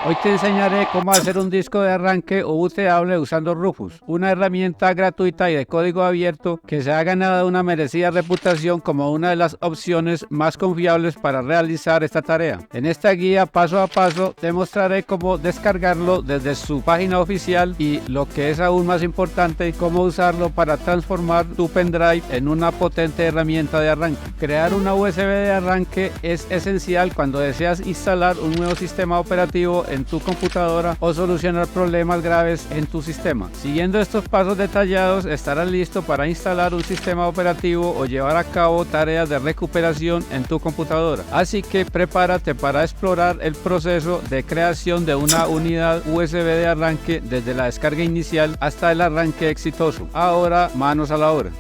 Hoy te enseñaré cómo hacer un disco de arranque o booteable usando Rufus, una herramienta gratuita y de código abierto que se ha ganado una merecida reputación como una de las opciones más confiables para realizar esta tarea. En esta guía paso a paso te mostraré cómo descargarlo desde su página oficial y, lo que es aún más importante, cómo usarlo para transformar tu pendrive en una potente herramienta de arranque. Crear una USB de arranque es esencial cuando deseas instalar un nuevo sistema operativo en tu computadora o solucionar problemas graves en tu sistema. Siguiendo estos pasos detallados estarás listo para instalar un sistema operativo o llevar a cabo tareas de recuperación en tu computadora. Así que prepárate para explorar el proceso de creación de una unidad USB de arranque desde la descarga inicial hasta el arranque exitoso. Ahora, manos a la obra.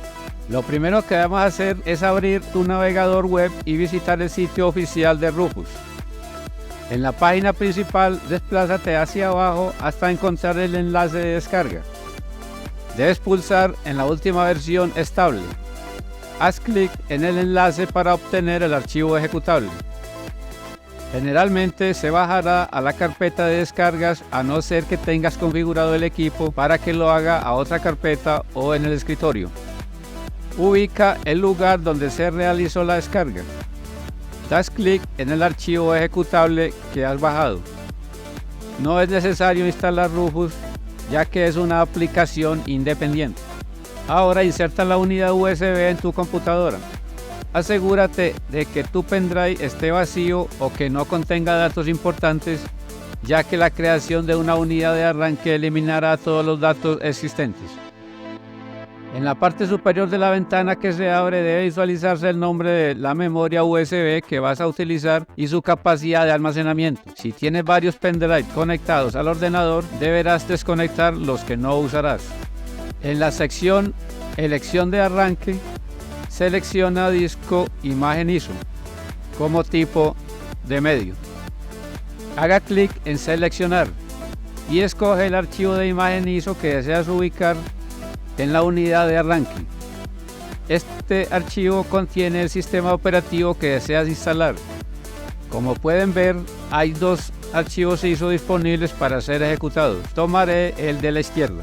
Lo primero que vamos a hacer es abrir tu navegador web y visitar el sitio oficial de Rufus. En la página principal, desplázate hacia abajo hasta encontrar el enlace de descarga. Debes pulsar en la última versión estable. Haz clic en el enlace para obtener el archivo ejecutable. Generalmente se bajará a la carpeta de descargas, a no ser que tengas configurado el equipo para que lo haga a otra carpeta o en el escritorio. Ubica el lugar donde se realizó la descarga. Das clic en el archivo ejecutable que has bajado. No es necesario instalar Rufus, ya que es una aplicación independiente. Ahora inserta la unidad USB en tu computadora. Asegúrate de que tu pendrive esté vacío o que no contenga datos importantes, ya que la creación de una unidad de arranque eliminará todos los datos existentes. En la parte superior de la ventana que se abre debe visualizarse el nombre de la memoria USB que vas a utilizar y su capacidad de almacenamiento. Si tienes varios pendrive conectados al ordenador, deberás desconectar los que no usarás. En la sección Elección de arranque, selecciona disco imagen ISO como tipo de medio. Haga clic en seleccionar y escoge el archivo de imagen ISO que deseas ubicar en la unidad de arranque. Este archivo contiene el sistema operativo que deseas instalar. Como pueden ver, hay dos archivos ISO disponibles para ser ejecutados. Tomaré el de la izquierda.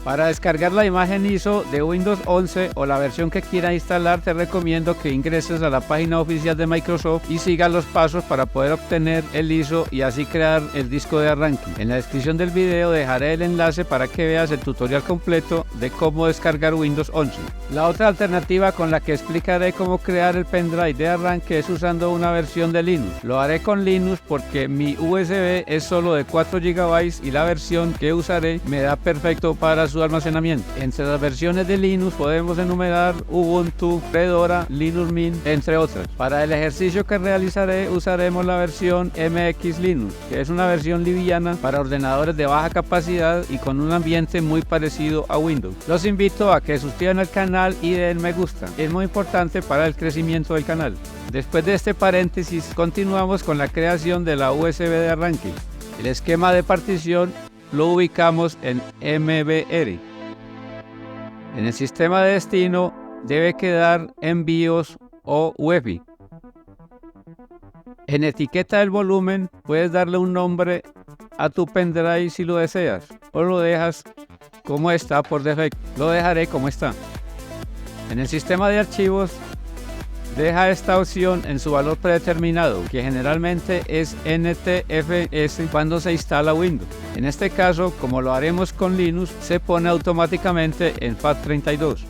Para descargar la imagen ISO de Windows 11 o la versión que quieras instalar, te recomiendo que ingreses a la página oficial de Microsoft y sigas los pasos para poder obtener el ISO y así crear el disco de arranque. En la descripción del video dejaré el enlace para que veas el tutorial completo de cómo descargar Windows 11. La otra alternativa con la que explicaré cómo crear el pendrive de arranque es usando una versión de Linux. Lo haré con Linux porque mi USB es solo de 4 GB y la versión que usaré me da perfecto para su almacenamiento. Entre las versiones de Linux podemos enumerar Ubuntu, Fedora, Linux Mint, entre otras. Para el ejercicio que realizaré usaremos la versión MX Linux, que es una versión liviana para ordenadores de baja capacidad y con un ambiente muy parecido a Windows. Los invito a que suscriban al canal y den me gusta, es muy importante para el crecimiento del canal. Después de este paréntesis, continuamos con la creación de la USB de arranque. El esquema de partición lo ubicamos en MBR. En el sistema de destino debe quedar en BIOS o UEFI. En etiqueta del volumen puedes darle un nombre a tu pendrive si lo deseas, o lo dejas como está por defecto. Lo dejaré como está. En el sistema de archivos, deja esta opción en su valor predeterminado, que generalmente es NTFS cuando se instala Windows. En este caso, como lo haremos con Linux, se pone automáticamente en FAT32.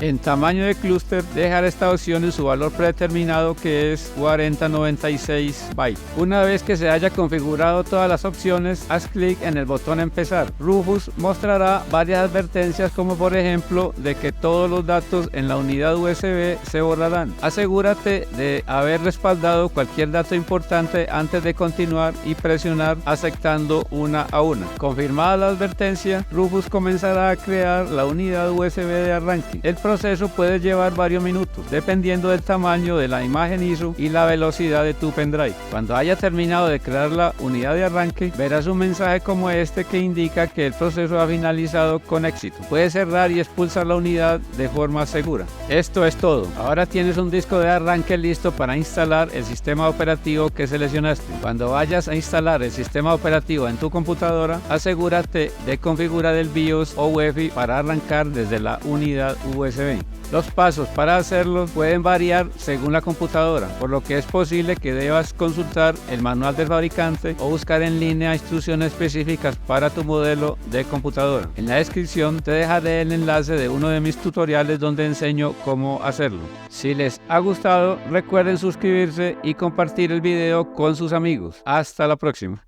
En tamaño de clúster, dejar esta opción en su valor predeterminado, que es 4096 bytes. Una vez que se haya configurado todas las opciones, haz clic en el botón empezar. Rufus mostrará varias advertencias, como por ejemplo de que todos los datos en la unidad USB se borrarán. Asegúrate de haber respaldado cualquier dato importante antes de continuar y presionar aceptando una a una. Confirmada la advertencia, Rufus comenzará a crear la unidad USB de arranque. El proceso puede llevar varios minutos, dependiendo del tamaño de la imagen ISO y la velocidad de tu pendrive. Cuando haya terminado de crear la unidad de arranque, verás un mensaje como este que indica que el proceso ha finalizado con éxito. Puedes cerrar y expulsar la unidad de forma segura. Esto es todo. Ahora tienes un disco de arranque listo para instalar el sistema operativo que seleccionaste. Cuando vayas a instalar el sistema operativo en tu computadora, asegúrate de configurar el BIOS o UEFI para arrancar desde la unidad USB. Los pasos para hacerlo pueden variar según la computadora, por lo que es posible que debas consultar el manual del fabricante o buscar en línea instrucciones específicas para tu modelo de computadora. En la descripción te dejaré el enlace de uno de mis tutoriales donde enseño cómo hacerlo. Si les ha gustado, recuerden suscribirse y compartir el video con sus amigos. Hasta la próxima.